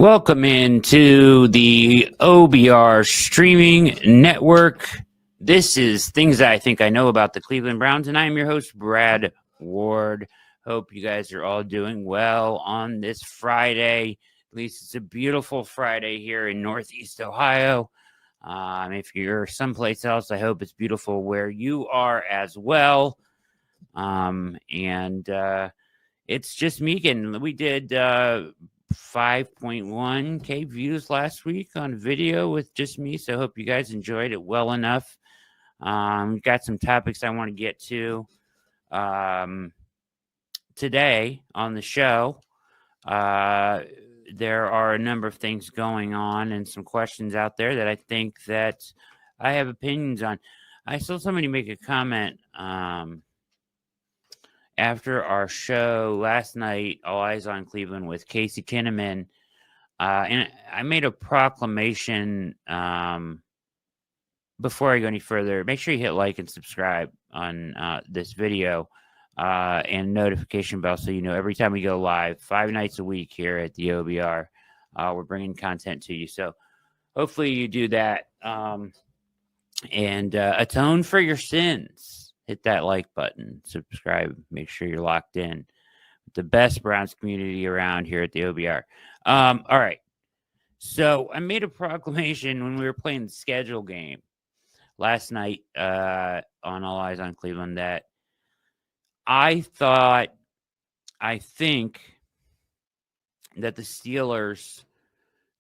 Welcome into the OBR streaming network. This is Things That I Think I Know About the Cleveland Browns, and I am your host, Brad Ward. Hope you guys are all doing well on this Friday. At least it's a beautiful Friday here in Northeast Ohio. If you're someplace else, I hope it's beautiful where you are as well. It's just me again. We did 5.1K views last week on video with just me, so I hope you guys enjoyed it well enough. Got some topics I want to get to today on the show. There are a number of things going on and some questions out there that I think that I have opinions on. I saw somebody make a comment after our show last night, All Eyes on Cleveland with Casey Kinnaman, and I made a proclamation. Before I go any further, make sure you hit like and subscribe on this video and notification bell so you know every time we go live, 5 nights a week here at the OBR. We're bringing content to you. So hopefully you do that and atone for your sins. Hit that like button, subscribe, make sure you're locked in. The best Browns community around here at the OBR. All right. So I made a proclamation when we were playing the schedule game last night on All Eyes on Cleveland that I think that the Steelers,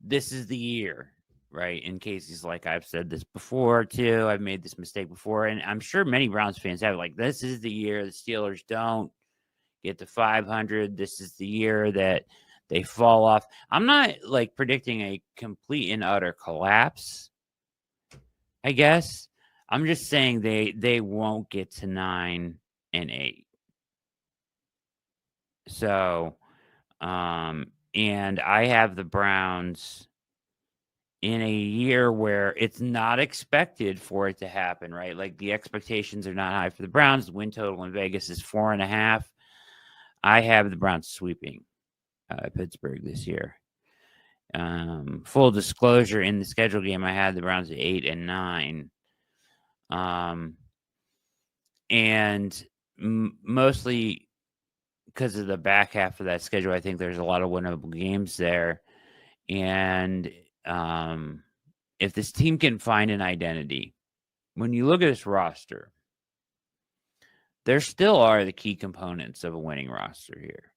this is the year. Right. In cases like I've said this before, too. I've made this mistake before. And I'm sure many Browns fans have. Like, this is the year the Steelers don't get to 500. This is the year that they fall off. I'm not, like, predicting a complete and utter collapse, I guess. I'm just saying they won't get to 9-8. So, and I have the Browns in a year where it's not expected for it to happen, right? Like the expectations are not high for the Browns. The win total in Vegas is 4.5. I have the Browns sweeping Pittsburgh this year. Full disclosure, in the schedule game, I had the Browns at 8 and 9. And mostly because of the back half of that schedule, I think there's a lot of winnable games there. And if this team can find an identity, when you look at this roster, there still are the key components of a winning roster here.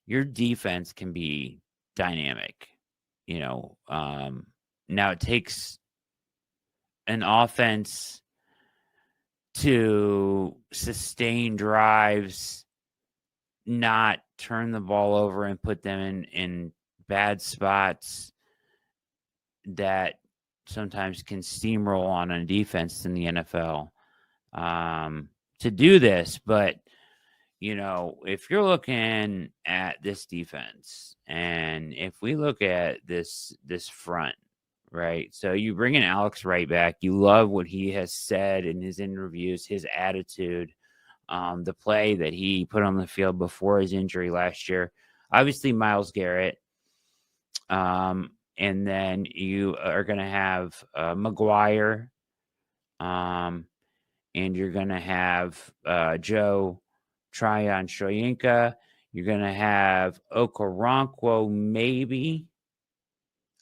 Your defense can be dynamic. Now it takes an offense to sustain drives, not turn the ball over and put them in bad spots that sometimes can steamroll on a defense in the NFL to do this. But, if you're looking at this defense and if we look at this front, right? So you bring in Alex Wright back. You love what he has said in his interviews, his attitude, the play that he put on the field before his injury last year. Obviously, Myles Garrett. And then you are going to have McGuire, and you're going to have Joe Tryon-Shoyinka. You're going to have Okoronkwo, maybe.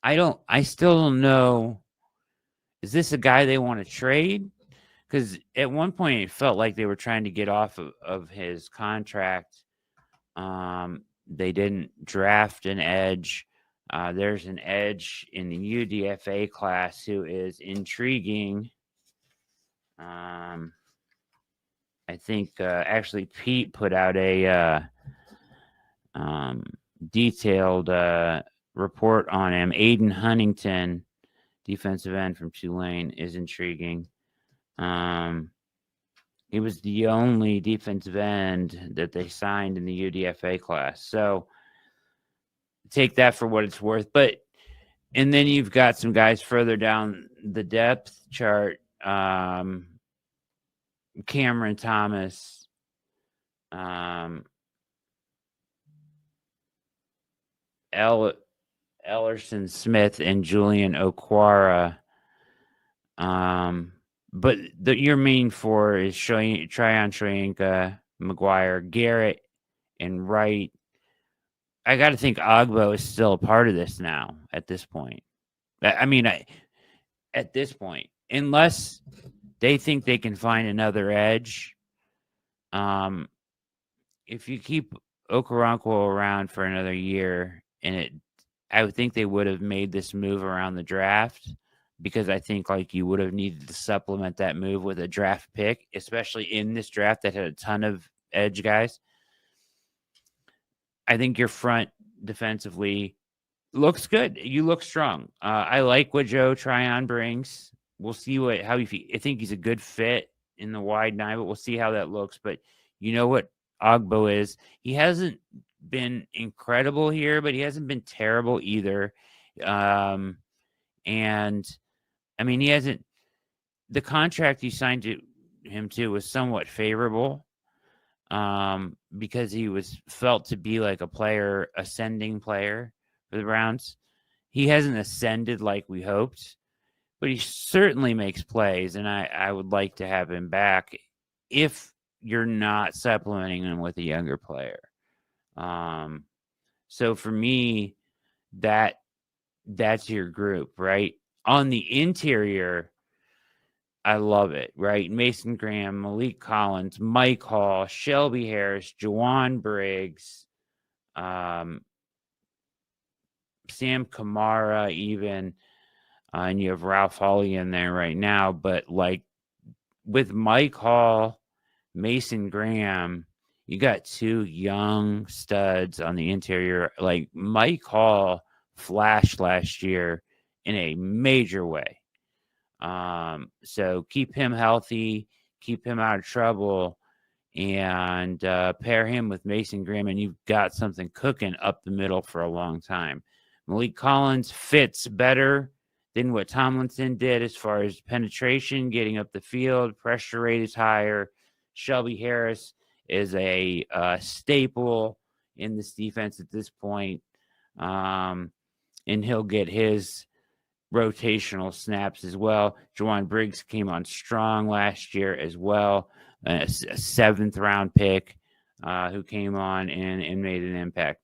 I still don't know. Is this a guy they want to trade? Because at one point it felt like they were trying to get off of his contract. They didn't draft an edge. There's an edge in the UDFA class who is intriguing. I think actually Pete put out a detailed report on him. Aiden Huntington, defensive end from Tulane, is intriguing. He was the only defensive end that they signed in the UDFA class. So take that for what it's worth. And then you've got some guys further down the depth chart. Cameron Thomas, Ellerson Smith and Julian Okwara. But your main four is Tryon Shoyinka, McGuire, Garrett, and Wright. I got to think Ogbo is still a part of this now at this point. I mean, at this point, unless they think they can find another edge. If you keep Okoronkwo around for another year, I would think they would have made this move around the draft, because I think like you would have needed to supplement that move with a draft pick, especially in this draft that had a ton of edge guys. I think your front defensively looks good. You look strong. I like what Joe Tryon brings. We'll see I think he's a good fit in the wide nine, but we'll see how that looks. But you know what Ogbo is? He hasn't been incredible here, but he hasn't been terrible either. And I mean, the contract you signed him to was somewhat favorable, because he was felt to be like ascending player for the Browns. He hasn't ascended like we hoped, but he certainly makes plays, and I would like to have him back if you're not supplementing him with a younger player. So for me, that's your group, right? On the interior, I love it, right? Mason Graham, Malik Collins, Mike Hall, Shelby Harris, Juwan Briggs, Sam Kamara even, and you have Ralph Hawley in there right now. But like with Mike Hall, Mason Graham, you got two young studs on the interior. Like Mike Hall flashed last year in a major way. So keep him healthy, keep him out of trouble, and pair him with Mason Graham, and you've got something cooking up the middle for a long time. Malik Collins fits better than what Tomlinson did as far as penetration, getting up the field. Pressure rate is higher. Shelby Harris is a staple in this defense at this point, and he'll get his rotational snaps as well. Juwan Briggs came on strong last year as well, a 7th-round pick who came on and made an impact.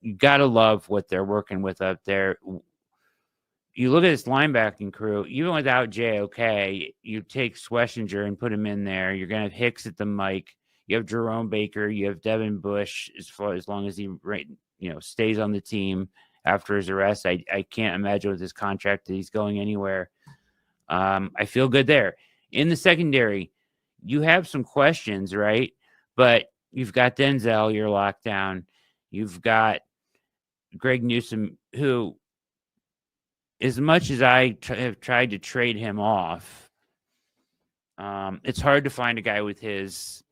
You got to love what they're working with up there. You look at this linebacking crew, even without JOK, you take Schlesinger and put him in there. You're going to have Hicks at the mic. You have Jerome Baker. You have Devin Bush as long as he stays on the team after his arrest. I can't imagine with his contract that he's going anywhere. I feel good there. In the secondary, you have some questions, right? But you've got Denzel, you're locked down. You've got Greg Newsome, who, as much as I have tried to trade him off, it's hard to find a guy with his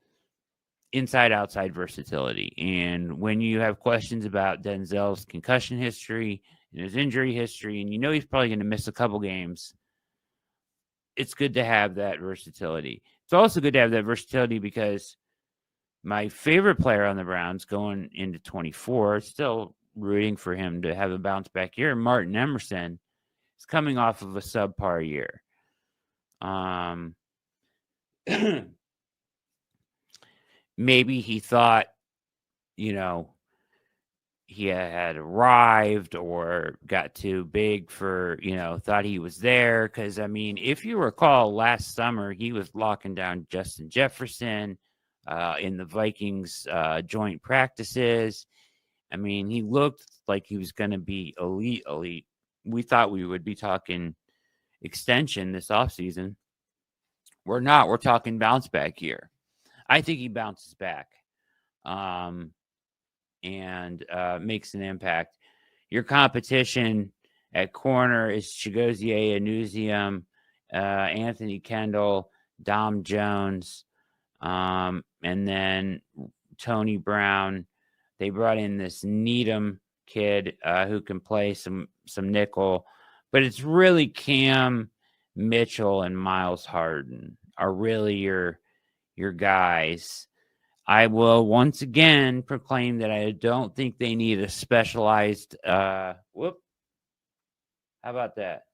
inside-outside versatility. And when you have questions about Denzel's concussion history and his injury history, and he's probably going to miss a couple games, it's good to have that versatility. It's also good to have that versatility because my favorite player on the Browns going into 24, still rooting for him to have a bounce-back year, Martin Emerson, is coming off of a subpar year. Maybe he thought, he had arrived or got too big for, thought he was there. Because, if you recall, last summer, he was locking down Justin Jefferson in the Vikings joint practices. He looked like he was going to be elite. We thought we would be talking extension this offseason. We're not. We're talking bounce back year. I think he bounces back and makes an impact. Your competition at corner is Chigozie Anuzium, Anthony Kendall, Dom Jones, and then Tony Brown. They brought in this Needham kid who can play some nickel, but it's really Cam Mitchell and Miles Harden are really your guys. I will once again proclaim that I don't think they need a specialized How about that?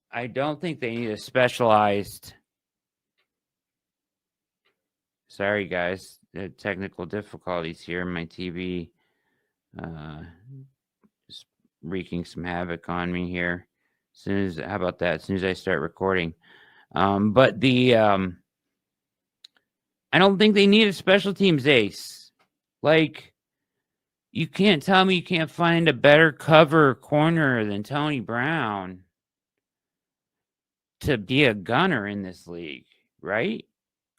I don't think they need a specialized. Sorry, guys. Technical difficulties here. My TV is wreaking some havoc on me here. How about that? As soon as I start recording. But I don't think they need a special teams ace. Like, you can't tell me you can't find a better cover corner than Tony Brown to be a gunner in this league, right?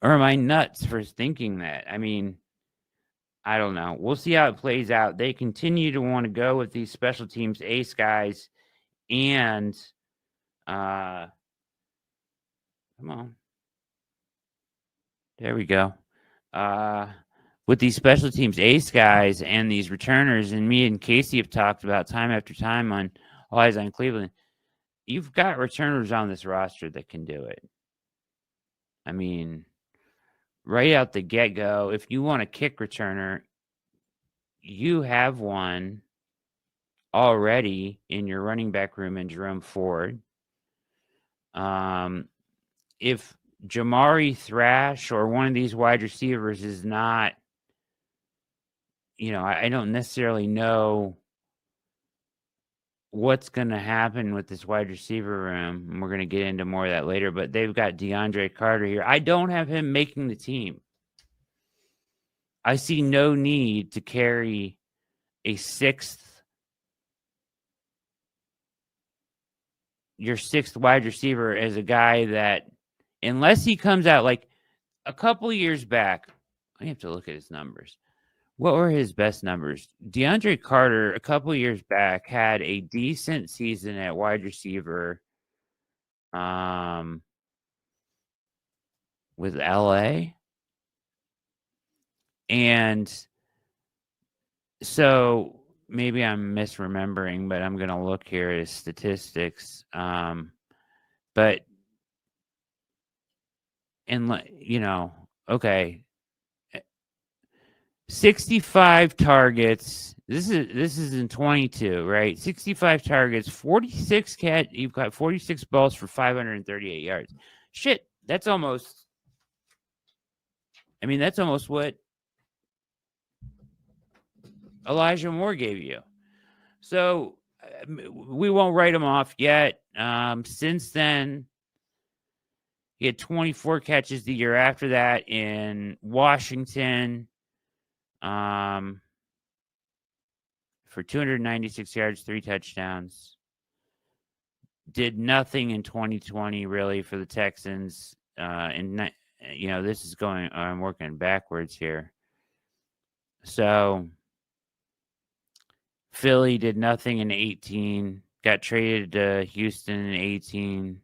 Or am I nuts for thinking that? I mean, I don't know. We'll see how it plays out. They continue to want to go with these special teams ace guys, and come on. There we go. With these special teams ace guys and these returners, and me and Casey have talked about time after time on All Eyes on Cleveland, you've got returners on this roster that can do it. I mean, right out the get-go, if you want a kick returner, you have one already in your running back room in Jerome Ford. If Jamari Thrash or one of these wide receivers is not, I don't necessarily know what's going to happen with this wide receiver room. And we're going to get into more of that later, but they've got DeAndre Carter here. I don't have him making the team. I see no need to carry your sixth wide receiver as a guy that, unless he comes out like a couple of years back, I have to look at his numbers. What were his best numbers? DeAndre Carter, a couple of years back, had a decent season at wide receiver with LA. And so maybe I'm misremembering, but I'm going to look here at his statistics. But, okay. 65 targets. This is in 22, right? 65 targets, 46 you've got 46 balls for 538 yards. Shit, that's almost what Elijah Moore gave you. So we won't write him off yet. Since then, he had 24 catches the year after that in Washington. For 296 yards, 3 touchdowns. Did nothing in 2020 really for the Texans. This is going. I'm working backwards here. So Philly did nothing in 18. Got traded to Houston in 18.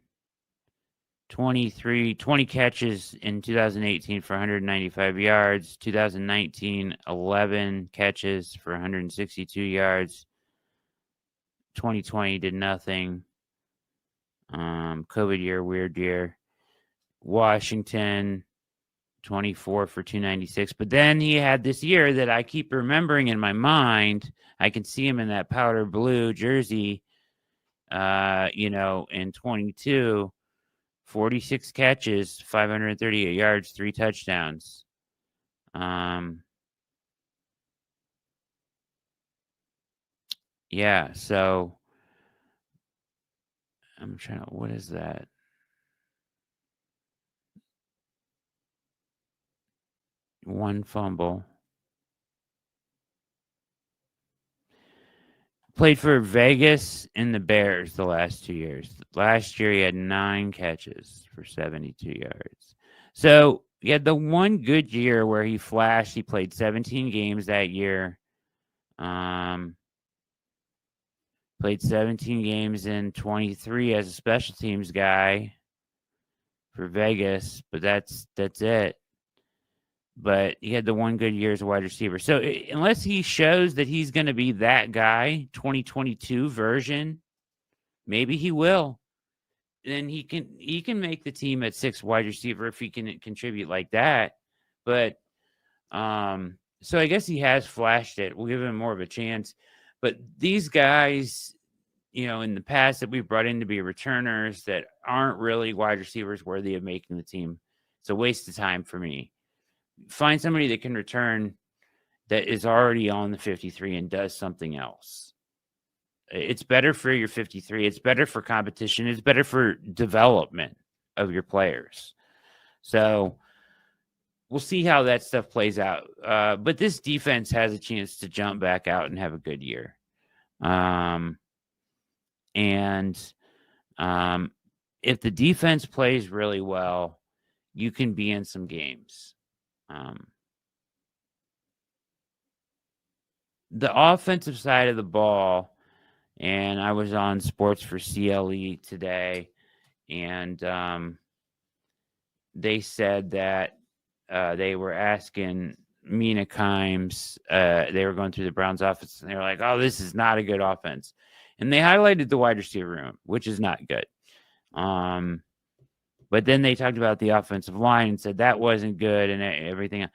20 catches in 2018 for 195 yards. 2019, 11 catches for 162 yards. 2020 did nothing. COVID year, weird year. Washington, 24 for 296. But then he had this year that I keep remembering in my mind. I can see him in that powder blue jersey, in 22. 46 catches, 538 yards, 3 touchdowns. Yeah, so I'm trying to, what is that? One fumble. Played for Vegas and the Bears the last 2 years. Last year, he had 9 catches for 72 yards. So he had the one good year where he flashed. He played 17 games that year. Played 17 games in 23 as a special teams guy for Vegas, but that's it. But he had the one good year as a wide receiver. So unless he shows that he's going to be that guy, 2022 version, maybe he will. Then he can make the team at 6 wide receiver if he can contribute like that. But So I guess he has flashed it. We'll give him more of a chance. But these guys, in the past that we've brought in to be returners that aren't really wide receivers worthy of making the team, it's a waste of time for me. Find somebody that can return that is already on the 53 and does something else. It's better for your 53. It's better for competition. It's better for development of your players. So we'll see how that stuff plays out. But this defense has a chance to jump back out and have a good year. If the defense plays really well, you can be in some games. The offensive side of the ball, and I was on Sports for CLE today, and they said that they were asking Mina Kimes, they were going through the Browns offense, and they were like, oh, this is not a good offense. And they highlighted the wide receiver room, which is not good. But then they talked about the offensive line and said that wasn't good and everything.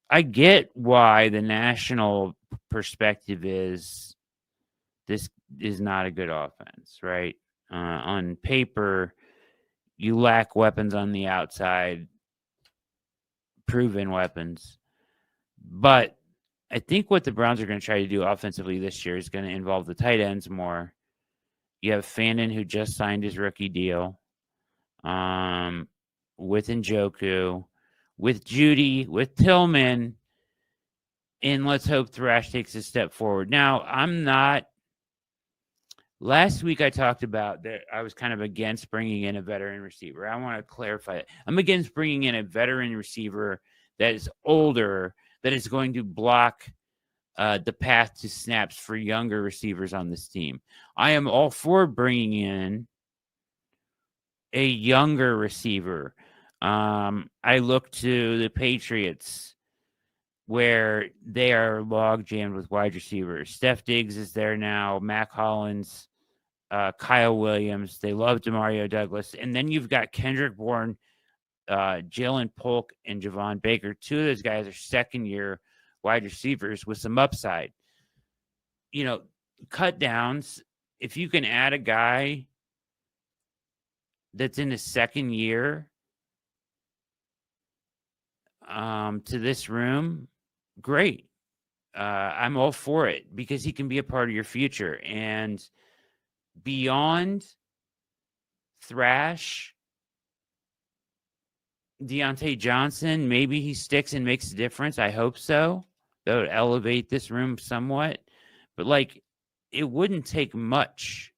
I get why the national perspective is this is not a good offense, right? On paper, you lack weapons on the outside, proven weapons. But I think what the Browns are going to try to do offensively this year is going to involve the tight ends more. You have Fannin, who just signed his rookie deal, with Njoku, with Judy, with Tillman, and let's hope Thrash takes a step forward. Now, last week I talked about that I was kind of against bringing in a veteran receiver. I want to clarify it. I'm against bringing in a veteran receiver that is older, that is going to block the path to snaps for younger receivers on this team. I am all for bringing in a younger receiver. I look to the Patriots where they are log jammed with wide receivers. Steph Diggs is there now, Mac Hollins, Kyle Williams. They love Demario Douglas. And then you've got Kendrick Bourne, Jalen Polk, and Javon Baker. Two of those guys are second-year wide receivers with some upside. Cut downs, if you can add a guy that's in his second year to this room, great. I'm all for it because he can be a part of your future. And beyond Thrash, Deontay Johnson, maybe he sticks and makes a difference. I hope so. That would elevate this room somewhat. But it wouldn't take much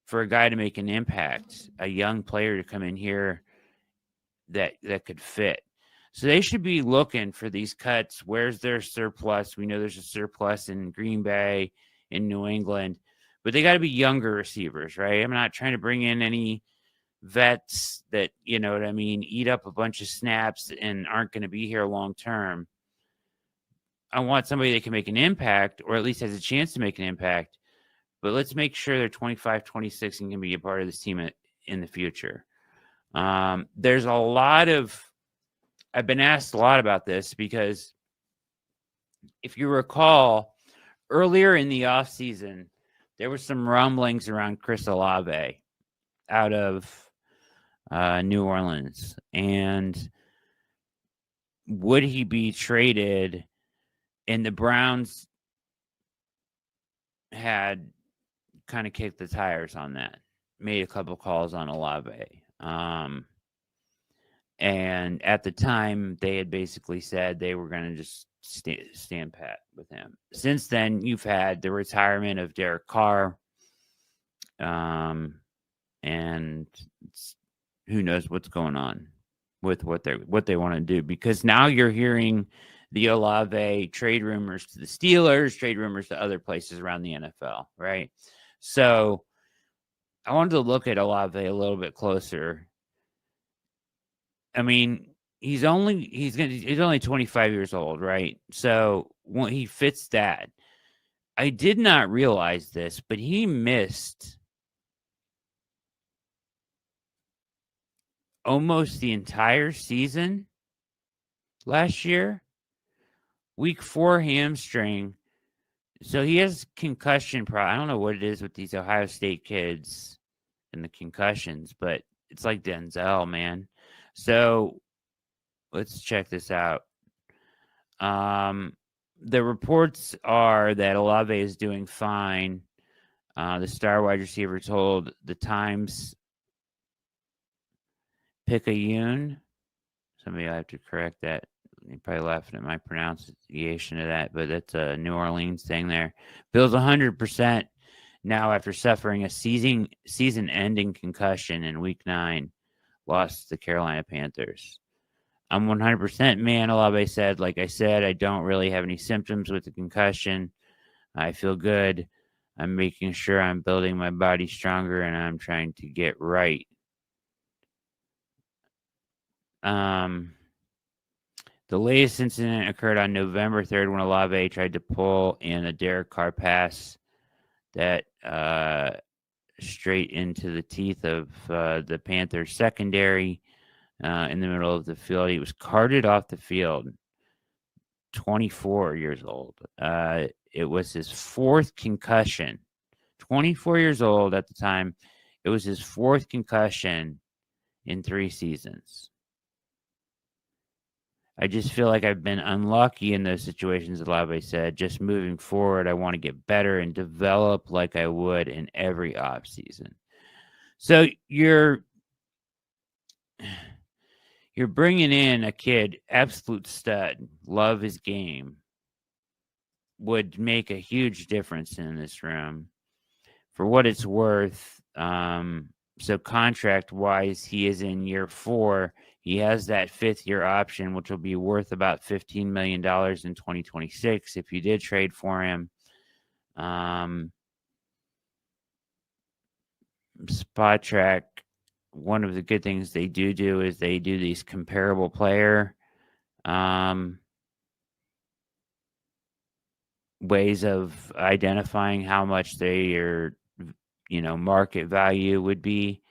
for a guy to make an impact, a young player to come in here that could fit. So they should be looking for these cuts. Where's their surplus? We know there's a surplus in Green Bay, in New England, but they got to be younger receivers, right? I'm not trying to bring in any vets that, eat up a bunch of snaps and aren't going to be here long term. I want somebody that can make an impact, or at least has a chance to make an impact, but let's make sure they're 25, 26 and can be a part of this team in the future. There's I've been asked a lot about this because if you recall, earlier in the offseason, there were some rumblings around Chris Olave out of New Orleans. And would he be traded? And the Browns had kind of kicked the tires on that, made a couple calls on Olave. And at the time, they had basically said they were going to just stand pat with him. Since then, you've had the retirement of Derek Carr, and who knows what's going on with what they want to do. Because now you're hearing the Olave trade rumors to the Steelers, trade rumors to other places around the NFL, right? So I wanted to look at Olave a little bit closer. I mean, he's only 25 years old, right? So when he fits that, I did not realize this, but he missed almost the entire season last year Week 4 hamstring. So he has concussion I don't know what it is with these Ohio State kids and the concussions, but it's like Denzel, man. So let's check this out. The reports are that Olave is doing fine. The star wide receiver told the Times Picayune. Somebody will have to correct that. You're probably laughing at my pronunciation of that, but that's a New Orleans thing there. Bill's 100% now after suffering a season-ending concussion in Week 9, lost to the Carolina Panthers. I'm 100%, man, Olave said. Like I said, I don't really have any symptoms with the concussion. I feel good. I'm making sure I'm building my body stronger, and I'm trying to get right. The latest incident occurred on November 3rd when Olave tried to pull in a Derek Carr pass that straight into the teeth of the Panthers secondary in the middle of the field. He was carted off the field, 24 years old. It was his fourth concussion. 24 years old at the time. It was his fourth concussion in 3 seasons. I just feel like I've been unlucky in those situations, Olave said. Just moving forward, I want to get better and develop like I would in every offseason. So you're bringing in a kid, absolute stud, love his game, would make a huge difference in this room. For what it's worth, so contract-wise, he is in year 4. He has that 5th-year option, which will be worth about $15 million in 2026 if you did trade for him. Spot Track, one of the good things they do is they do these comparable player ways of identifying how much their market value would be.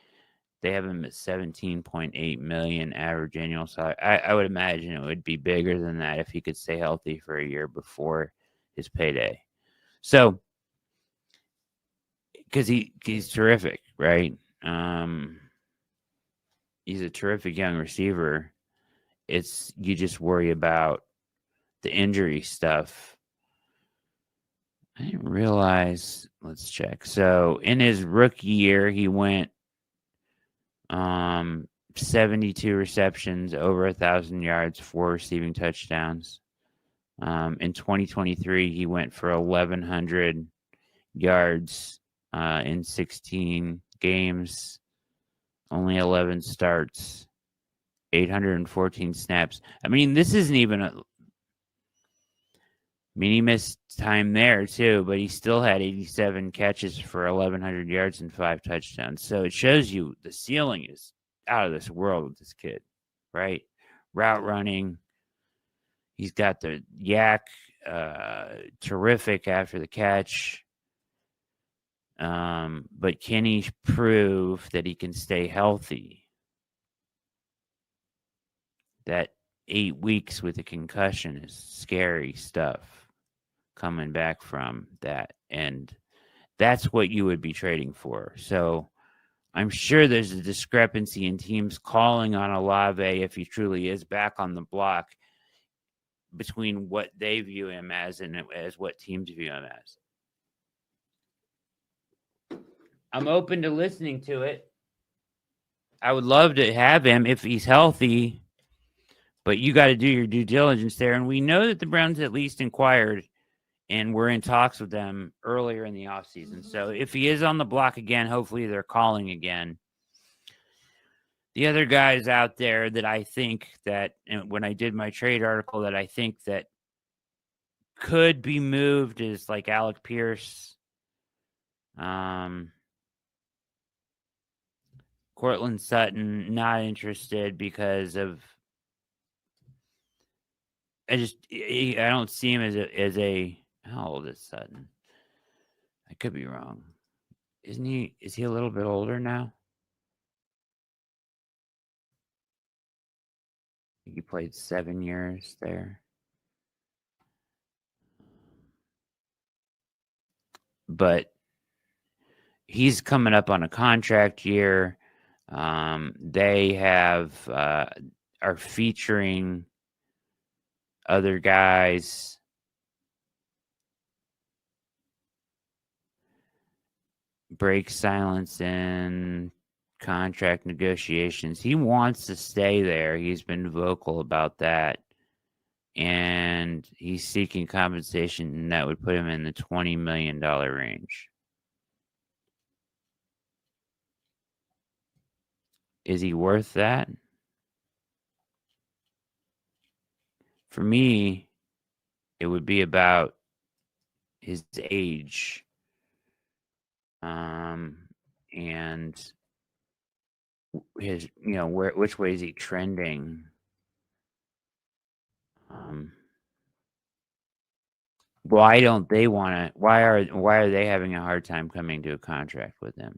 They have him at $17.8 million average annual salary. I would imagine it would be bigger than that if he could stay healthy for a year before his payday. So, because he's terrific, right? He's a terrific young receiver. You just worry about the injury stuff. I didn't realize. Let's check. So in his rookie year, he went 72 receptions, over 1,000 yards, 4 receiving touchdowns. In 2023, he went for 1,100 yards in 16 games, only 11 starts, 814 snaps. I mean, this isn't even he missed time there too, but he still had 87 catches for 1,100 yards and 5 touchdowns. So it shows you the ceiling is out of this world with this kid, right? Route running. He's got the yak, terrific after the catch. But can he prove that he can stay healthy? That 8 weeks with a concussion is scary stuff coming back from that. And that's what you would be trading for. So I'm sure there's a discrepancy in teams calling on Olave if he truly is back on the block between what they view him as and as what teams view him as. I'm open to listening to it. I would love to have him if he's healthy, but you got to do your due diligence there. And we know that the Browns at least inquired and we're in talks with them earlier in the offseason. So if he is on the block again, hopefully they're calling again. The other guys out there that I think that when I did my trade article that I think that could be moved is like Alec Pierce, Cortland Sutton, not interested because of I don't see him as a how old is Sutton? I could be wrong. Isn't he? Is he a little bit older now? He played 7 years there. but he's coming up on a contract year. They are featuring other guys. Break silence in contract negotiations. He wants to stay there. He's been vocal about that. And he's seeking compensation that would put him in the $20 million range. Is he worth that? For me, it would be about his age. And his, which way is he trending? Why don't they want to? Why are they having a hard time coming to a contract with him?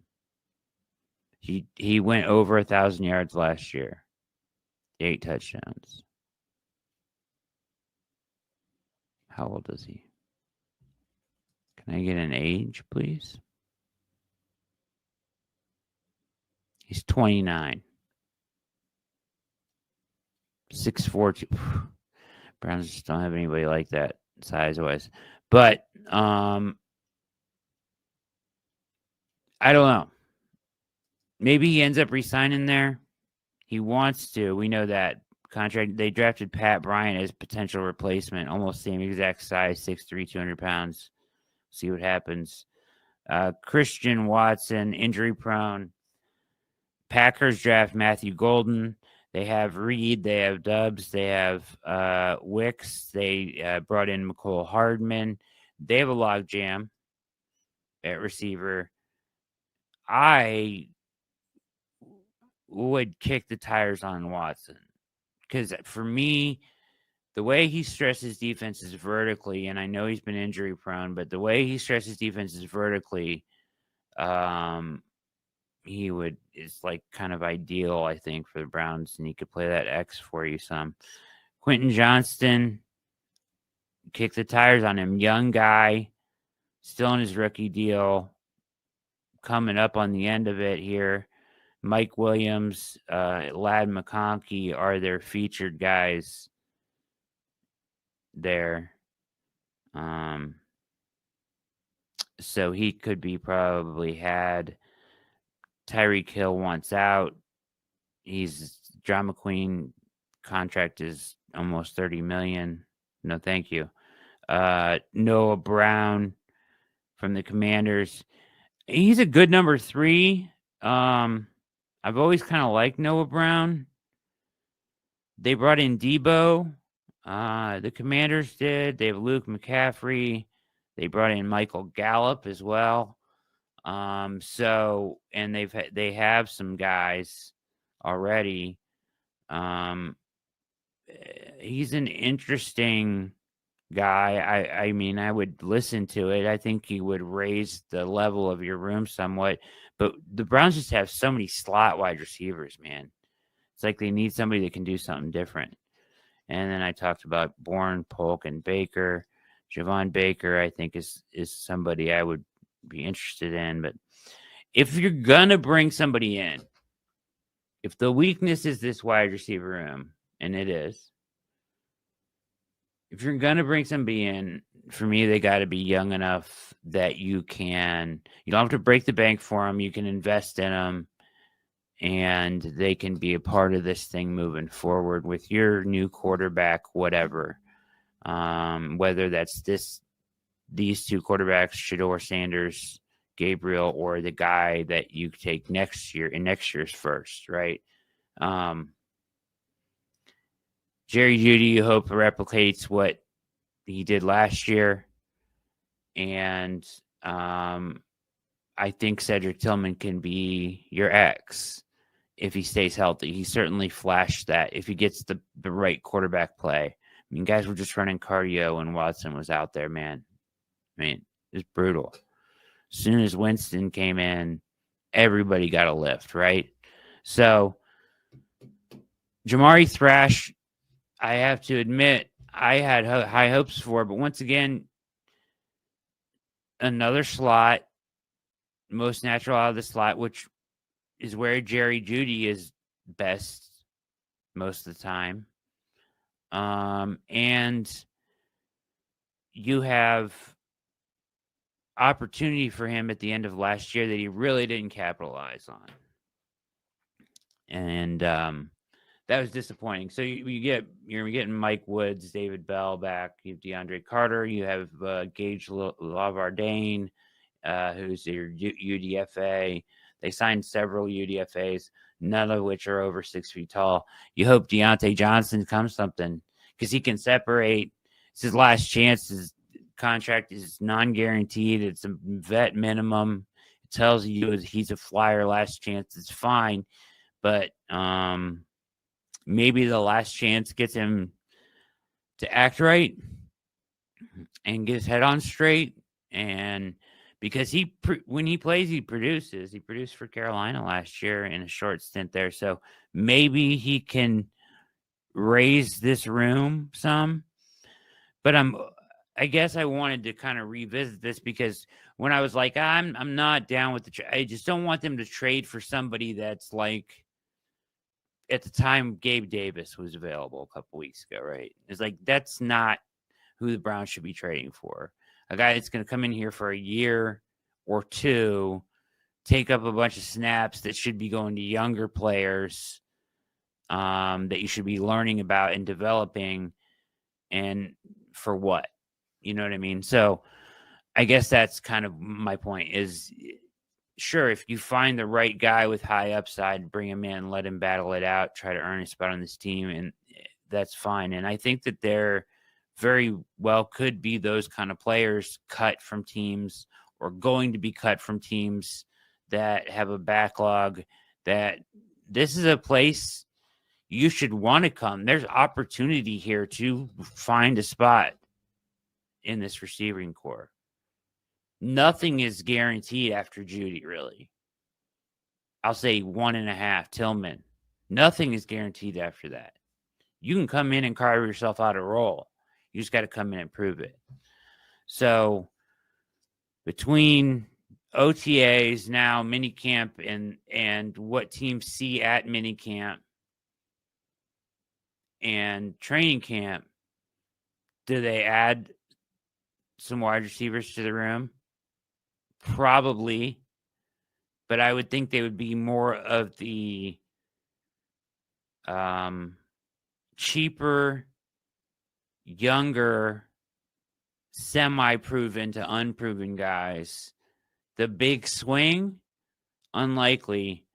He went over 1,000 yards last year, 8 touchdowns. How old is he? Can I get an age, please? He's 29. 6'4". Browns just don't have anybody like that size-wise. But I don't know. Maybe he ends up re-signing there. He wants to. We know that contract. They drafted Pat Bryant as potential replacement. Almost same exact size, 6'3", 200 pounds. See what happens. Christian Watson, injury-prone. Packers draft Matthew Golden. They have Reed. They have Dubs. They have Wicks. They brought in McCole Hardman. They have a logjam at receiver. I would kick the tires on Watson because for me, the way he stresses defenses vertically, and I know he's been injury prone, but the way he stresses defenses vertically, it's like kind of ideal, I think, for the Browns, and he could play that X for you some. Quentin Johnston, kick the tires on him. Young guy, still on his rookie deal, coming up on the end of it here. Mike Williams, Ladd McConkey are their featured guys there. So he could be probably had. Tyreek Hill wants out. John McQueen contract is almost $30 million. No, thank you. Noah Brown from the Commanders. He's a good number 3. I've always kind of liked Noah Brown. They brought in Debo. The Commanders did. They have Luke McCaffrey. They brought in Michael Gallup as well. And they have some guys already. He's an interesting guy. I mean, I would listen to it. I think he would raise the level of your room somewhat. But the Browns just have so many slot wide receivers, man. It's like they need somebody that can do something different. And then I talked about Bourne, Polk, and Baker. Javon Baker, I think, is somebody I would be interested in. But if you're going to bring somebody in, if the weakness is this wide receiver room, and it is, if you're going to bring somebody in, for me, they got to be young enough that you don't have to break the bank for them. You can invest in them, and they can be a part of this thing moving forward with your new quarterback, whatever. Whether that's these two quarterbacks, Shedeur Sanders, Gabriel, or the guy that you take next year's first, right? Jerry Jeudy, you hope replicates what he did last year. And I think Cedric Tillman can be your X if he stays healthy. He certainly flashed that if he gets the right quarterback play. I mean, guys were just running cardio when Watson was out there, man. I mean, it was brutal. As soon as Winston came in, everybody got a lift, right? So, Jamari Thrash, I have to admit, I had high hopes for, but once again, another slot, most natural out of the slot, which is where Jerry Jeudy is best most of the time. And you have opportunity for him at the end of last year that he really didn't capitalize on. And that was disappointing. So you're getting Mike Woods, David Bell back. You have DeAndre Carter. You have Gage Lavardane, who's your UDFA. They signed several UDFAs, none of which are over 6 feet tall. You hope Deontay Johnson comes something because he can separate. It's his last chance. His contract is non-guaranteed. It's a vet minimum. It tells you he's a flyer last chance. It's fine. But maybe the last chance gets him to act right and get his head on straight. And because when he plays, he produces. He produced for Carolina last year in a short stint there. So maybe he can raise this room some. But I guess I wanted to kind of revisit this because when I was like, I'm not down with I just don't want them to trade for somebody that's like, at the time Gabe Davis was available a couple weeks ago, right? It's like, that's not who the Browns should be trading for. A guy that's going to come in here for a year or two, take up a bunch of snaps that should be going to younger players that you should be learning about and developing. And for what? You know what I mean? So I guess that's kind of my point is, sure, if you find the right guy with high upside, bring him in, let him battle it out, try to earn a spot on this team, and that's fine. And I think that there very well could be those kind of players cut from teams or going to be cut from teams that have a backlog, that this is a place you should want to come. There's opportunity here to find a spot in this receiving core. Nothing is guaranteed after Jeudy, really. I'll say 1.5, Tillman. Nothing is guaranteed after that. You can come in and carve yourself out a role. You just got to come in and prove it. So between OTAs now, minicamp, and what teams see at minicamp and training camp, do they add some wide receivers to the room? Probably, but I would think they would be more of the cheaper, younger, semi-proven to unproven guys. The big swing, unlikely,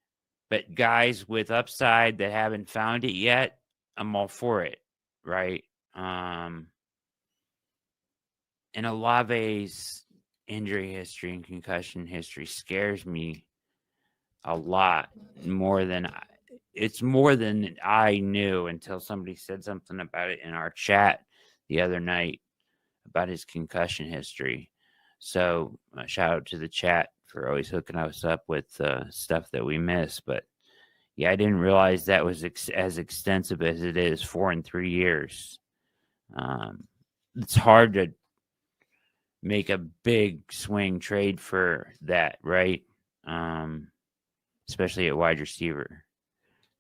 but guys with upside that haven't found it yet, I'm all for it, right? And Olave's injury history and concussion history scares me a lot more than it's more than I knew until somebody said something about it in our chat the other night about his concussion history. So shout out to the chat for always hooking us up with stuff that we miss. But yeah, I didn't realize that was as extensive as it is, 4 and 3 years. It's hard to make a big swing trade for that, right? Especially at wide receiver.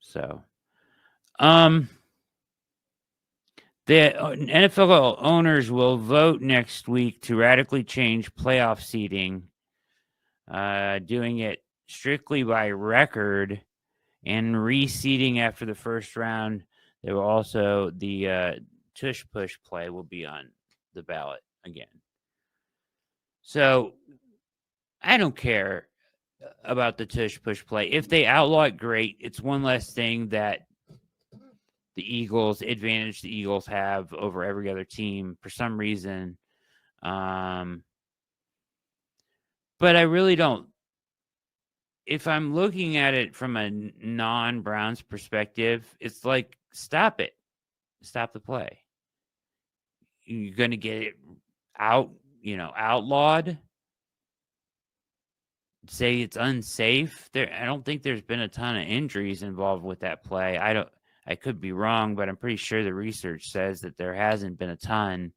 So, the NFL owners will vote next week to radically change playoff seeding, doing it strictly by record and reseeding after the first round. There will also, the tush push play will be on the ballot again. So I don't care about the tush push play. If they outlaw it, great. It's one less thing that the advantage the Eagles have over every other team for some reason. But I really don't. If I'm looking at it from a non-Browns perspective, it's like, stop it. Stop the play. You're going to get it outlawed. Say it's unsafe. I don't think there's been a ton of injuries involved with that play. I could be wrong, but I'm pretty sure the research says that there hasn't been a ton.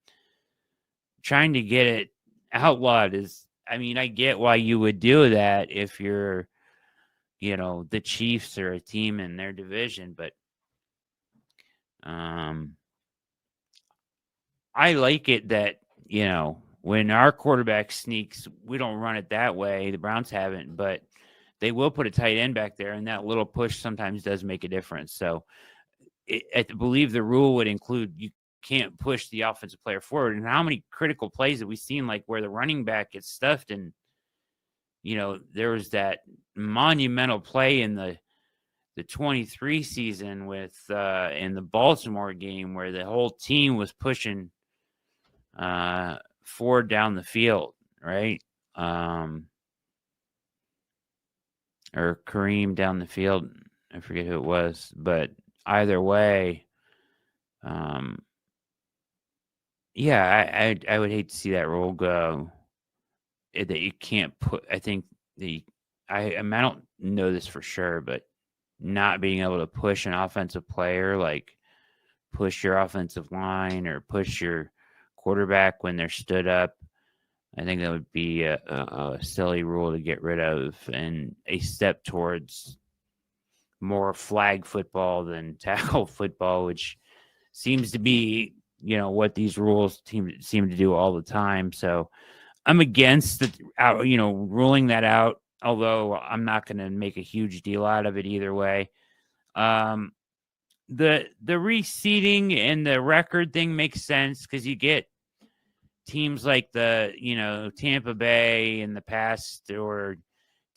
Trying to get it outlawed is I mean, I get why you would do that if you're, the Chiefs or a team in their division, but I like it that, when our quarterback sneaks, we don't run it that way. The Browns haven't, but they will put a tight end back there, and that little push sometimes does make a difference. So I believe the rule would include you can't push the offensive player forward. And how many critical plays have we seen, like where the running back gets stuffed and, there was that monumental play in the 23 season with in the Baltimore game where the whole team was pushing forward down the field, right? Or Kareem down the field. I forget who it was, but either way, yeah, I would hate to see that rule go. That you can't put. I think I don't know this for sure, but not being able to push an offensive player, like push your offensive line or push your quarterback when they're stood up, I think that would be a silly rule to get rid of, and a step towards more flag football than tackle football, which seems to be, what these rules seem to do all the time. So I'm against ruling that out, although I'm not going to make a huge deal out of it either way. The reseeding and the record thing makes sense because you get teams like the Tampa Bay in the past, or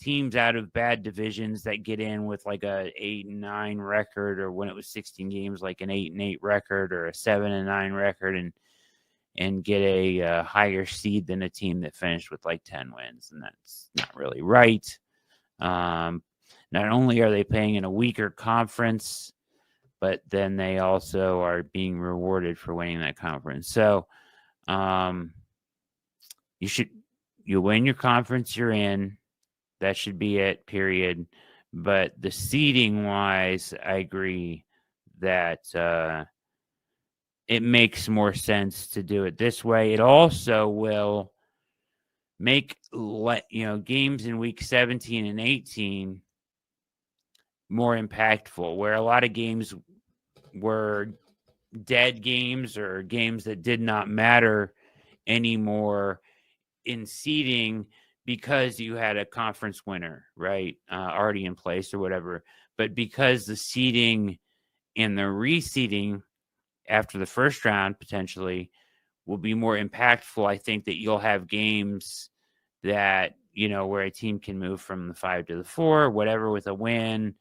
teams out of bad divisions that get in with like a 8-9 record, or when it was 16 games, like an 8-8 record or a 7-9 record, and get a higher seed than a team that finished with like 10 wins, and that's not really right. Not only are they playing in a weaker conference, but then they also are being rewarded for winning that conference. So you win your conference you're in. That should be it, period. But the seeding wise, I agree that it makes more sense to do it this way. It also will make games in week 17 and 18 more impactful, where a lot of games were dead games or games that did not matter anymore in seeding because you had a conference winner, right, already in place or whatever. But because the seeding and the reseeding after the first round potentially will be more impactful, I think that you'll have games that, where a team can move from the 5 to the 4, whatever, with a win.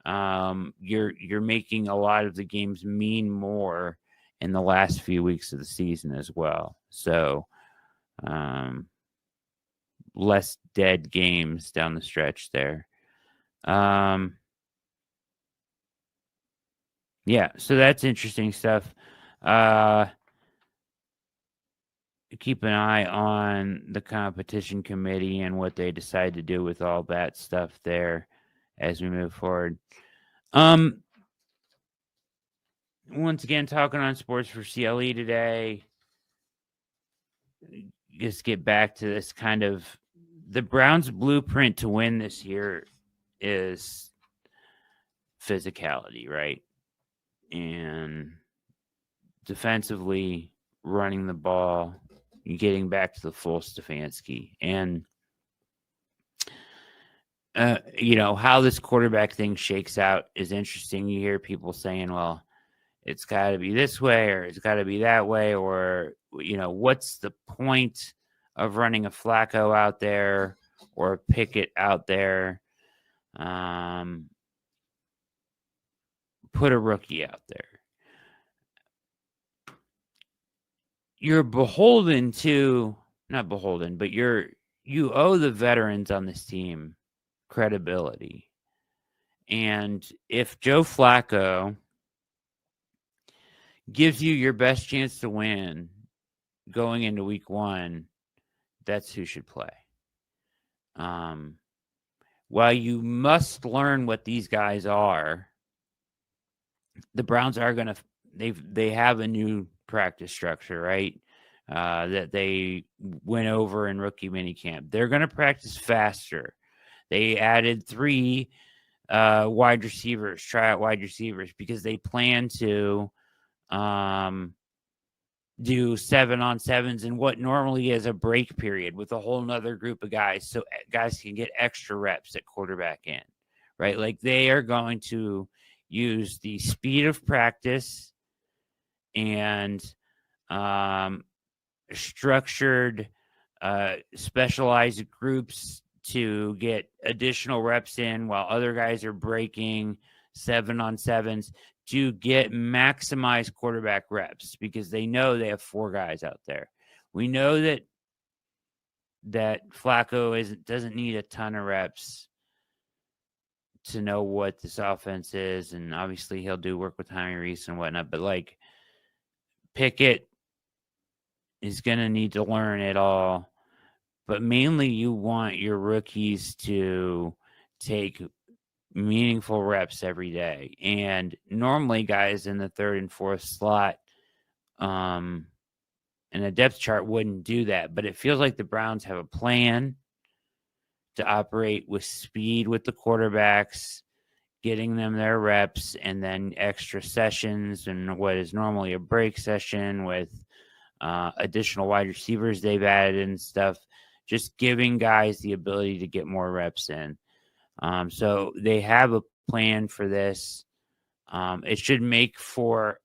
You're making a lot of the games mean more in the last few weeks of the season as well. So less dead games down the stretch there. Yeah, so that's interesting stuff. Keep an eye on the competition committee and what they decide to do with all that stuff there as we move forward. Once again, talking on Sports for CLE today, just get back to this kind of the Browns' blueprint to win this year is physicality, right? And defensively, running the ball, getting back to the full Stefanski. And, how this quarterback thing shakes out is interesting. You hear people saying, well, it's got to be this way or it's got to be that way, or, what's the point of running a Flacco out there or a Pickett out there? Put a rookie out there. You're beholden to, not beholden, but you owe the veterans on this team credibility. And if Joe Flacco gives you your best chance to win going into week 1, that's who should play. While you must learn what these guys are, the Browns are going to, they have a new practice structure, right? that they went over in rookie minicamp. They're going to practice faster. They added 3 wide receivers, tryout wide receivers, because they plan to do 7-on-7s in what normally is a break period with a whole nother group of guys, so guys can get extra reps at quarterback in, right? Like, they are going to use the speed of practice and structured specialized groups to get additional reps in while other guys are breaking 7-on-7s to get maximized quarterback reps, because they know they have 4 guys out there. We know that Flacco doesn't need a ton of reps to know what this offense is, and obviously he'll do work with Tommy Reese and whatnot, but like, Pickett is going to need to learn it all. But mainly you want your rookies to take meaningful reps every day. And normally guys in the 3rd and 4th slot in a depth chart wouldn't do that. But it feels like the Browns have a plan to operate with speed with the quarterbacks, getting them their reps, and then extra sessions and what is normally a break session with additional wide receivers they've added and stuff, just giving guys the ability to get more reps in. So they have a plan for this. It should make for,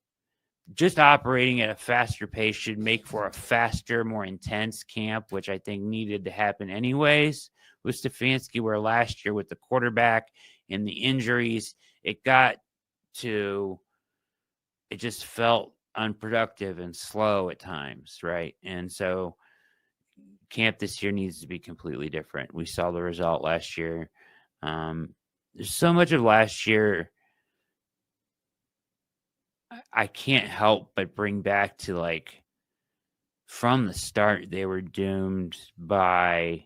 just operating at a faster pace should make for a faster, more intense camp, which I think needed to happen anyways with Stefanski, where last year with the quarterback and the injuries, it just felt unproductive and slow at times, right? And so camp this year needs to be completely different. We saw the result last year. There's so much of last year I can't help but bring back to, like, from the start, they were doomed by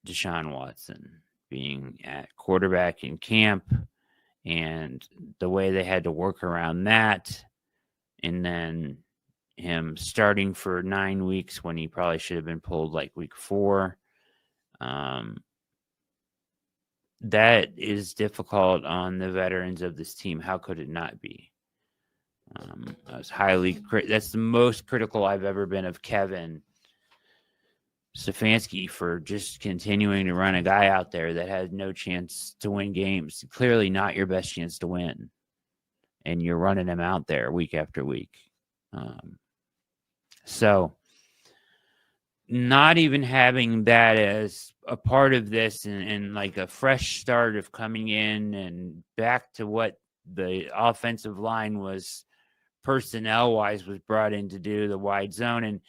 Deshaun Watson being at quarterback in camp and the way they had to work around that, and then him starting for 9 weeks when he probably should have been pulled like week 4. That is difficult on the veterans of this team. How could it not be? I was that's the most critical I've ever been of Kevin Stefanski for just continuing to run a guy out there that had no chance to win games. Clearly not your best chance to win. And you're running him out there week after week. So not even having that as a part of this and like a fresh start of coming in and back to what the offensive line was personnel-wise was brought in to do, the wide zone. And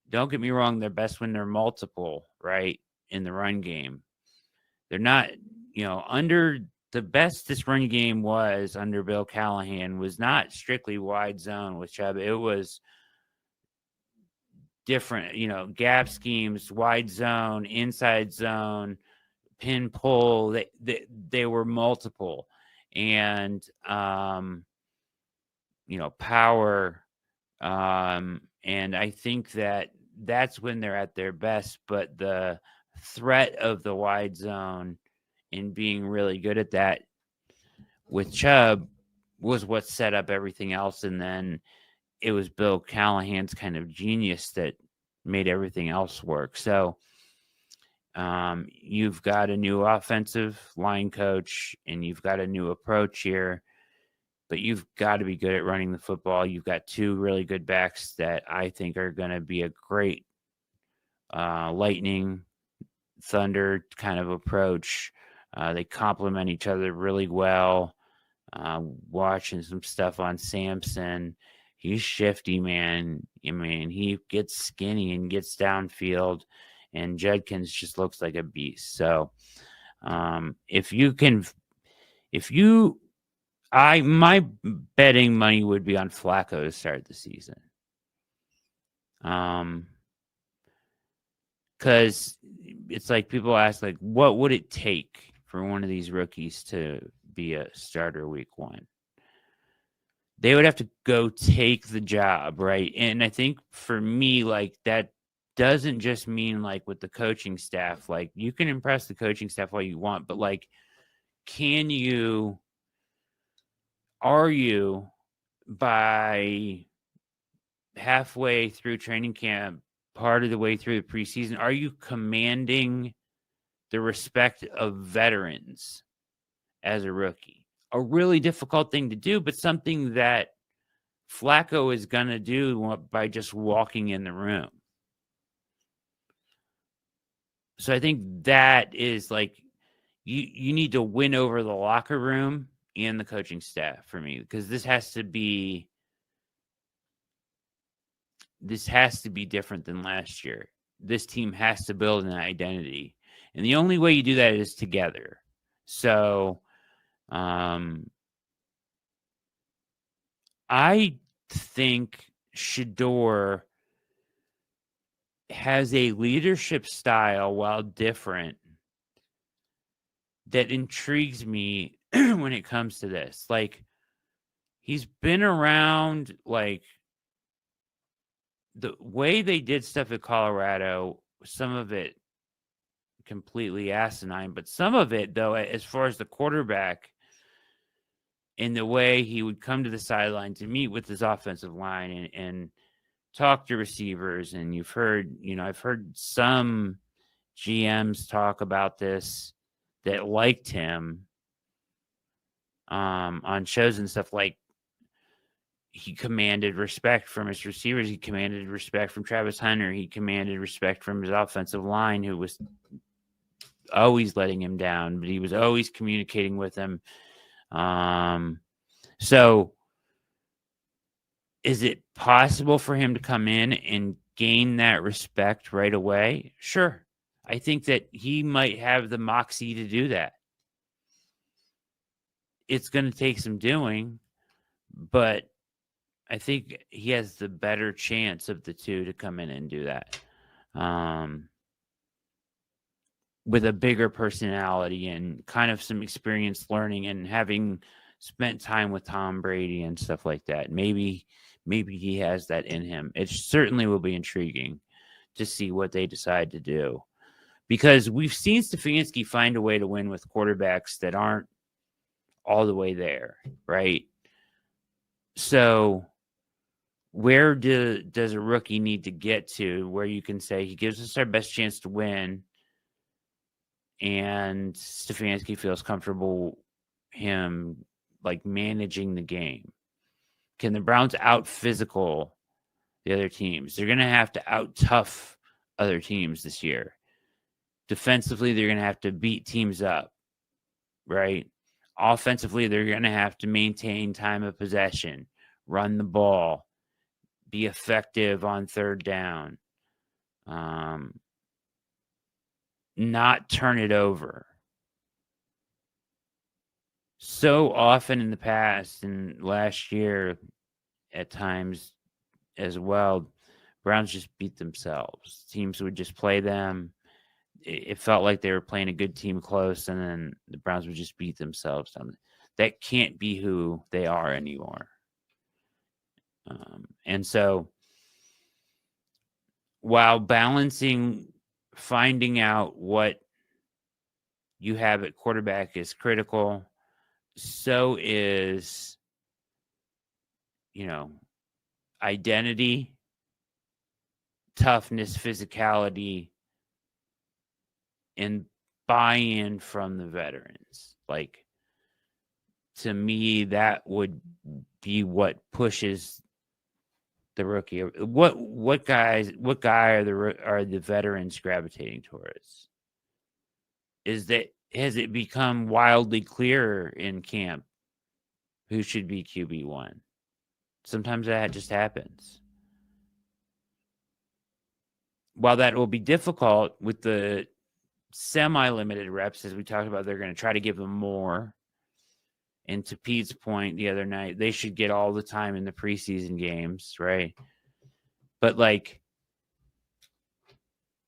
don't get me wrong, they're best when they're multiple, right, in the run game. They're not, under the best this run game was under Bill Callahan was not strictly wide zone with Chubb. It was different, gap schemes, wide zone, inside zone, pin pull. They were multiple. And, power. And I think that's when they're at their best. But the threat of the wide zone and being really good at that with Chubb was what set up everything else. And then it was Bill Callahan's kind of genius that made everything else work. So you've got a new offensive line coach and you've got a new approach here, but you've got to be good at running the football. You've got 2 really good backs that I think are going to be a great lightning, thunder kind of approach. They complement each other really well. Watching some stuff on Sampson, he's shifty, man. I mean, he gets skinny and gets downfield, and Judkins just looks like a beast. So, my betting money would be on Flacco to start the season. Because it's like people ask, like, what would it take for one of these rookies to be a starter week 1? they would have to go take the job, right? And I think for me, like, that doesn't just mean like with the coaching staff. Like, you can impress the coaching staff all you want, but like, are you by halfway through training camp, part of the way through the preseason, are you commanding the respect of veterans as a rookie? A really difficult thing to do, but something that Flacco is going to do by just walking in the room. So I think that is like, you need to win over the locker room and the coaching staff for me, because this has to be different than last year. This team has to build an identity, and the only way you do that is together. So I think Shador has a leadership style, while different, that intrigues me when it comes to this. Like, he's been around, like, the way they did stuff at Colorado, some of it completely asinine, but some of it, though, as far as the quarterback, in the way he would come to the sideline to meet with his offensive line and talk to receivers. And I've heard some GMs talk about this that liked him on shows and stuff. Like, he commanded respect from his receivers. He commanded respect from Travis Hunter. He commanded respect from his offensive line, who was always letting him down, but he was always communicating with him. So is it possible for him to come in and gain that respect right away? Sure. I think that he might have the moxie to do that. It's going to take some doing, but I think he has the better chance of the two to come in and do that. With a bigger personality and kind of some experience learning and having spent time with Tom Brady and stuff like that. Maybe he has that in him. It certainly will be intriguing to see what they decide to do, because we've seen Stefanski find a way to win with quarterbacks that aren't all the way there, right? So where does a rookie need to get to where you can say he gives us our best chance to win, and Stefanski feels comfortable him like managing the game? Can the Browns out physical the other teams? They're going to have to out tough other teams this year. Defensively, they're going to have to beat teams up, right? Offensively, they're going to have to maintain time of possession, run the ball, be effective on third down, not turn it over. So often in the past, and last year at times as well, Browns just beat themselves. Teams would just play them. It felt like they were playing a good team close, and then the Browns would just beat themselves. That can't be who they are anymore. And so, while balancing finding out what you have at quarterback is critical, so is, identity, toughness, physicality, and buy-in from the veterans. Like, to me, that would be what pushes the rookie. What guy are the veterans gravitating towards? Has it become wildly clear in camp who should be QB1? Sometimes that just happens. While that will be difficult with the semi-limited reps, as we talked about, they're going to try to give them more. And to Pete's point the other night, they should get all the time in the preseason games, right? But, like,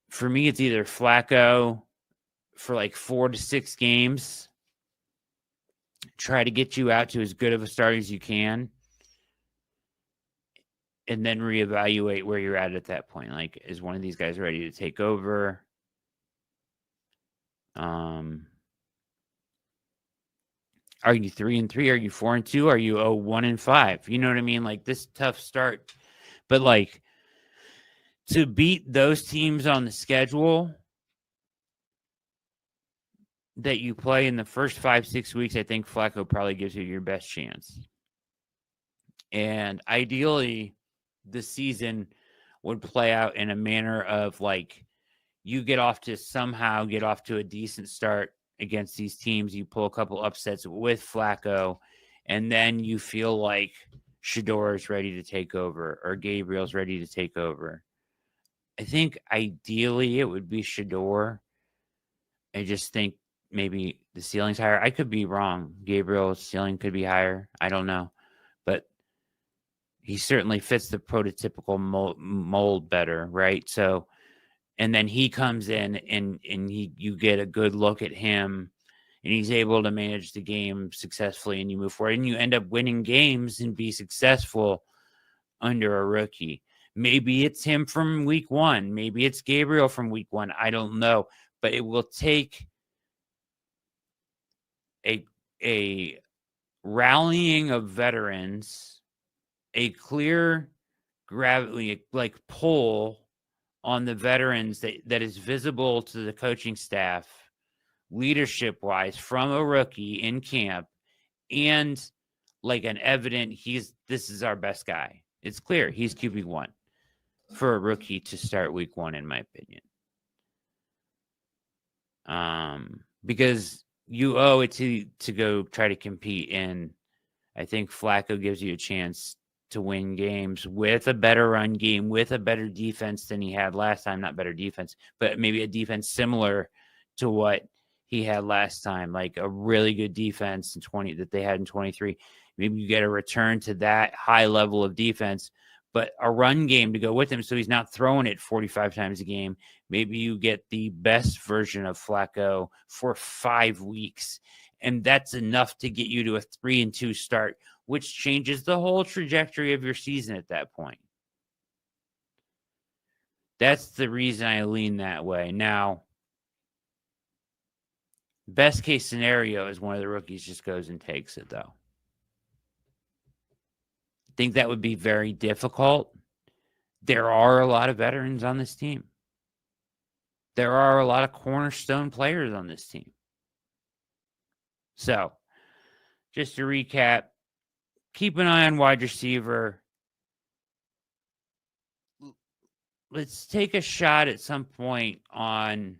for me, it's either Flacco for like 4 to 6 games, try to get you out to as good of a start as you can, and then reevaluate where you're at that point. Like, is one of these guys ready to take over? Are you 3-3? Are you 4-2? Are you 1-5? You know what I mean? Like, this tough start, but like to beat those teams on the schedule that you play in the first 5-6 weeks, I think Flacco probably gives you your best chance. And ideally, the season would play out in a manner of like you somehow get off to a decent start against these teams. You pull a couple upsets with Flacco, and then you feel like Shador is ready to take over or Gabriel's ready to take over. I think ideally it would be Shador. I just think maybe the ceiling's higher. I could be wrong. Gabriel's ceiling could be higher. I don't know. But he certainly fits the prototypical mold better, right? So, and then he comes in and you get a good look at him and he's able to manage the game successfully and you move forward and you end up winning games and be successful under a rookie. Maybe it's him from week one. Maybe it's Gabriel from week one. I don't know. But it will take a rallying of veterans, a clear gravity like pull on the veterans that is visible to the coaching staff, leadership wise, from a rookie in camp, and like an evident this is our best guy. It's clear he's QB1 for a rookie to start week one, in my opinion. Because you owe it to go try to compete, and I think Flacco gives you a chance to win games with a better run game, with a better defense than he had last time. Not better defense, but maybe a defense similar to what he had last time, like a really good defense that they had in 23. Maybe you get a return to that high level of defense, but a run game to go with him so he's not throwing it 45 times a game. Maybe you get the best version of Flacco for 5 weeks, and that's enough to get you to a 3-2 start, which changes the whole trajectory of your season at that point. That's the reason I lean that way. Now, best case scenario is one of the rookies just goes and takes it, though. I think that would be very difficult. There are a lot of veterans on this team. There are a lot of cornerstone players on this team. So, just to recap, keep an eye on wide receiver. Let's take a shot at some point on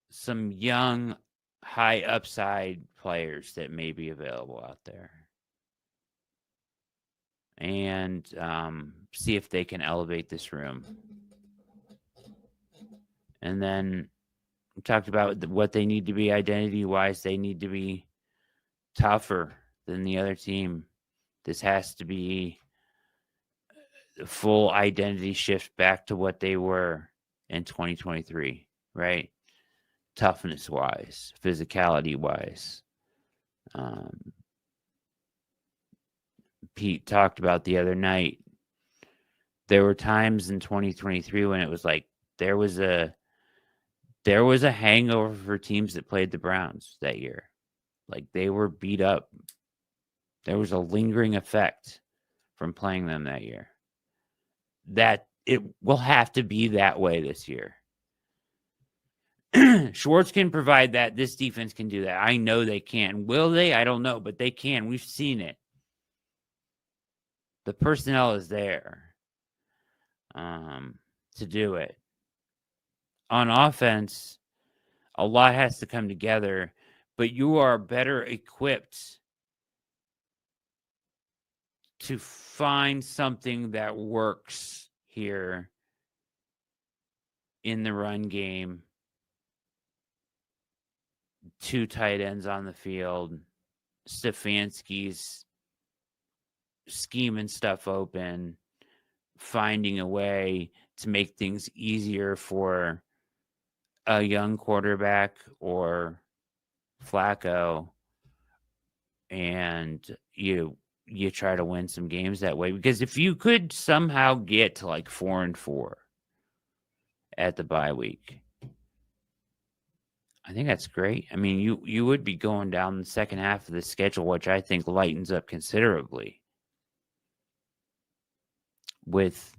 some young, high upside players that may be available out there. And see if they can elevate this room. And then we talked about what they need to be identity-wise. They need to be tougher than the other team. This has to be a full identity shift back to what they were in 2023, right? Toughness-wise, physicality-wise. Pete talked about the other night. There were times in 2023 when it was like there was a hangover for teams that played the Browns that year. Like they were beat up. There was a lingering effect from playing them that year. That it will have to be that way this year. Schwartz can provide that. This defense can do that. I know they can. Will they? I don't know, but they can. We've seen it. The personnel is there to do it. On offense, a lot has to come together, but you are better equipped to find something that works here in the run game. 2 tight ends on the field. Stefanski's scheming stuff open, finding a way to make things easier for a young quarterback or Flacco, and you try to win some games that way, because if you could somehow get to like 4-4 at the bye week, I think that's great. I mean, you would be going down the second half of the schedule, which I think lightens up considerably, with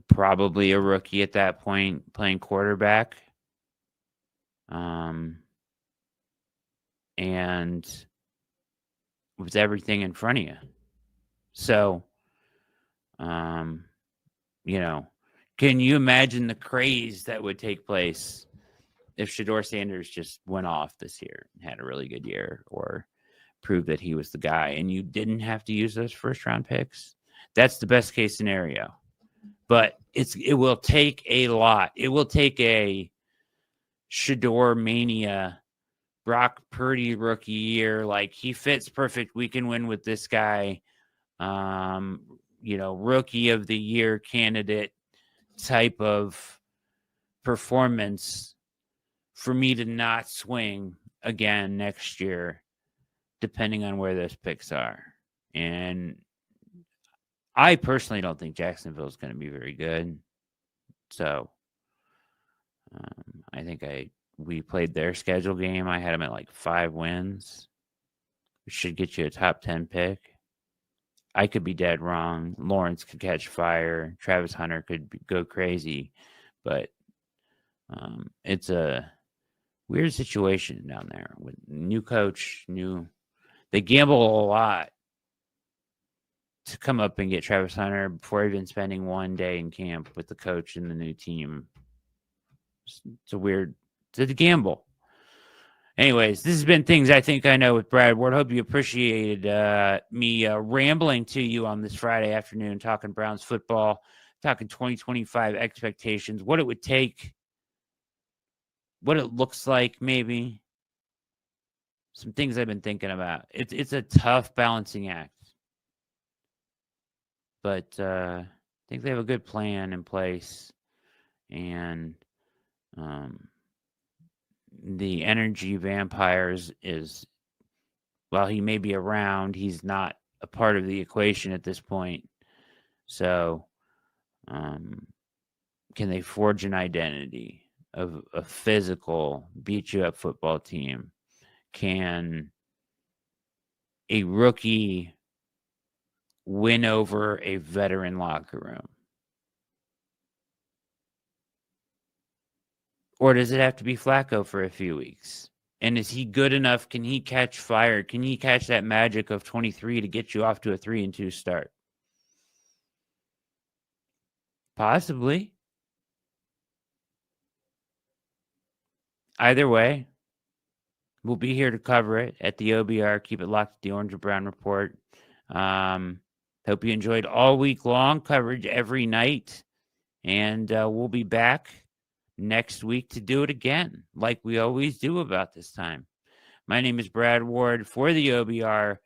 probably a rookie at that point playing quarterback. And with everything in front of you. So, you know, can you imagine the craze that would take place if Shedeur Sanders just went off this year and had a really good year, or proved that he was the guy, and you didn't have to use those first round picks? That's the best case scenario. But it will take a lot. It will take a Shedeur mania, Brock Purdy rookie year. Like, he fits perfect. We can win with this guy. Rookie of the year candidate type of performance for me to not swing again next year, depending on where those picks are. And I personally don't think Jacksonville is going to be very good. So I think we played their schedule game. I had them at like 5 wins, which should get you a top 10 pick. I could be dead wrong. Lawrence could catch fire. Travis Hunter could go crazy. But it's a weird situation down there with new coach, they gamble a lot to come up and get Travis Hunter before even spending one day in camp with the coach and the new team. It's a gamble. Anyways, this has been Things I Think I Know with Brad Ward. Hope you appreciated me rambling to you on this Friday afternoon, talking Browns football, talking 2025 expectations, what it would take, what it looks like, maybe. Some things I've been thinking about. It's a tough balancing act. But I think they have a good plan in place. And the energy vampires while he may be around, he's not a part of the equation at this point. So can they forge an identity of a physical, beat you up football team? Can a rookie win over a veteran locker room? Or does it have to be Flacco for a few weeks? And is he good enough? Can he catch fire? Can he catch that magic of 23 to get you off to a 3-2 start? Possibly. Either way, we'll be here to cover it at the OBR. Keep it locked at the Orange and Brown Report. Hope you enjoyed all week long coverage every night. And we'll be back next week to do it again, like we always do about this time. My name is Brad Ward for the OBR.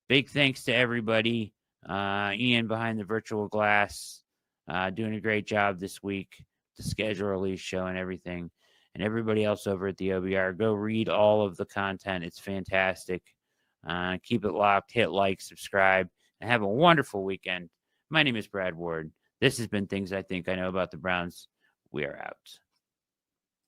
Big thanks to everybody. Ian behind the virtual glass, doing a great job this week. The schedule release show and everything. And everybody else over at the OBR, go read all of the content. It's fantastic. Keep it locked, hit like, subscribe, and have a wonderful weekend. My name is Brad Ward. This has been Things I Think I Know About the Browns. We are out.